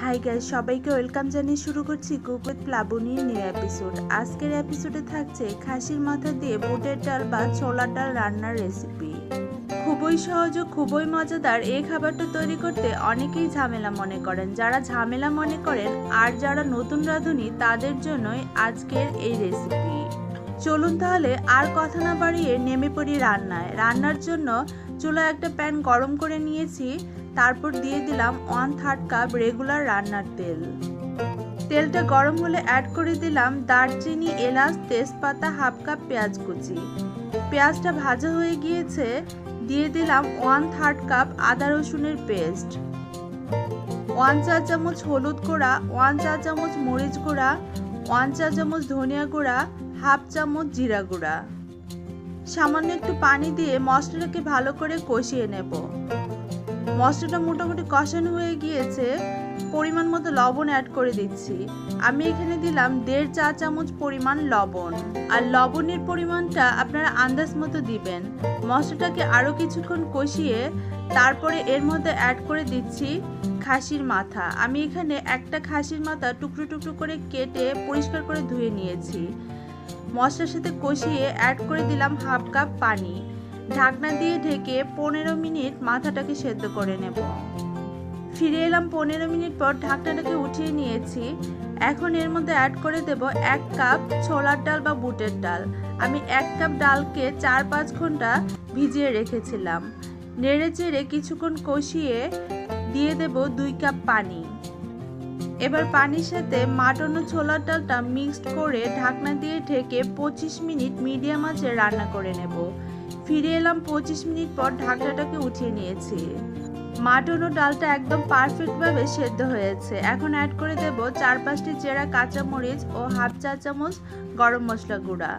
Hi guys, সবাইকে welcome জানিয়ে শুরু করছি কুক উইথ প্লাবনীর নিউ এপিসোড। আজকের এপিসোডে থাকছে খাসির মাথা দিয়ে বুটের ডাল বা ছোলার ডাল রান্নার রেসিপি। খুবই সহজ ও খুবই মজাদার এই খাবারটা তৈরি করতে অনেকেই ঝামেলা মনে করেন। যারা ঝামেলা মনে করেন আর যারা নতুন রাঁধুনি তাদের জন্যই আজকের এই রেসিপি। চলুন তাহলে আর কথা না বাড়িয়ে নেমে পড়ি রান্নায়। রান্নার জন্য চুলায় একটা প্যান গরম করে নিয়েছি, তারপর দিয়ে দিলাম 1/3 কাপ রেগুলার রান্নার তেল। তেলটা গরম হলে অ্যাড করে দিলাম দারচিনি, এলাচ, তেজপাতা, হাফ কাপ পেঁয়াজ কুচি। পেঁয়াজটা ভাজা হয়ে গিয়েছে, দিয়ে দিলাম 1/3 কাপ আদা রসুনের পেস্ট, 1 চা চামচ হলুদ গুঁড়া, 1 চা চামচ মরিচ গুঁড়া, 1 চা চামচ ধনিয়া গুঁড়া, হাফ চামচ জিরা গুঁড়া। সামান্য একটু পানি দিয়ে মশলাটাকে ভালো করে কষিয়ে নেব। মশলাটা মোটামুটি কষানো হয়ে গিয়েছে, পরিমাণ মতো লবণ অ্যাড করে দিচ্ছি। আমি এখানে দিলাম 1.5 চা চামচ পরিমাণ লবণ, আর লবণের পরিমাণটা আপনারা আন্দাজ মতো দিবেন। মশলাটাকে আরও কিছুক্ষণ কষিয়ে তারপরে এর মধ্যে অ্যাড করে দিচ্ছি খাসির মাথা। আমি এখানে একটা খাসির মাথা টুকরো টুকরো করে কেটে পরিষ্কার করে ধুয়ে নিয়েছি। মশলার সাথে কষিয়ে অ্যাড করে দিলাম হাফ কাপ পানি। ঢাকনা দিয়ে ঢেকে 15 মিনিট মাথাটাকে সেদ্ধ করে নেব। ফিরে এলাম 15 মিনিট পর, ঢাকনাটাকে উঠিয়ে নিয়েছি। এখন এর মধ্যে অ্যাড করে দেব 1 কাপ ছোলার ডাল বা বুটের ডাল। আমি 1 কাপ ডালকে 4-5 ঘন্টা ভিজিয়ে রেখেছিলাম। নেড়ে চেড়ে কিছুক্ষণ কষিয়ে দিয়ে দেব 2 কাপ পানি। এবার পানির সাথে মাটন ও ছোলার ডালটা মিক্সড করে ঢাকনা দিয়ে ঢেকে 25 মিনিট মিডিয়াম আঁচে রান্না করে নেব। ফিরে এলাম 25 মিনিট পর, ঢাকনাটাকে উঠিয়ে নিয়েছি। মাটন ও ডালটা একদম পারফেক্টভাবে সেদ্ধ হয়েছে। এখন অ্যাড করে দেব 4-5টি চেরা কাঁচামরিচ ও হাফ চা চামচ গরম মশলা গুঁড়া।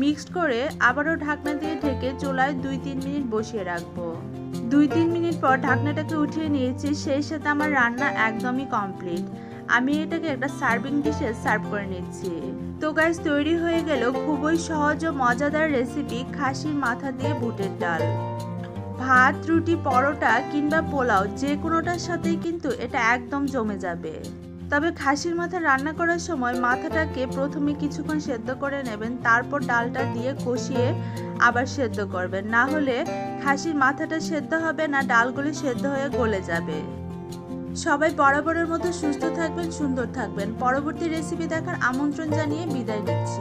মিক্সড করে আবারও ঢাকনা দিয়ে ঢেকে চুলায় 2-3 মিনিট বসিয়ে রাখবো। 2-3 মিনিট পর ঢাকনাটাকে উঠিয়ে নিয়েছি, সেই সাথে আমার রান্না একদমই কমপ্লিট। আমি এটাকে একটা সার্ভিং ডিশে সার্ভ করে নিচ্ছি। তো গাইস, তৈরি হয়ে গেল খুবই সহজ ও মজাদার রেসিপি খাসির মাথা দিয়ে বুটের ডাল। ভাত, রুটি, পরোটা কিংবা পোলাও যে কোনোটার সাথেই কিন্তু এটা একদম জমে যাবে। তবে খাসির মাথা রান্না করার সময় মাথাটাকে প্রথমে কিছুক্ষণ সেদ্ধ করে নেবেন, তারপর ডালটা দিয়ে কষিয়ে আবার সেদ্ধ করবেন। না হলে খাসির মাথাটা সেদ্ধ হবে না, ডালগুলি সেদ্ধ হয়ে গলে যাবে। সবাই বরাবরের মতো সুস্থ থাকবেন, সুন্দর থাকবেন। পরবর্তী রেসিপি দেখার আমন্ত্রণ জানিয়ে বিদায় নিচ্ছি।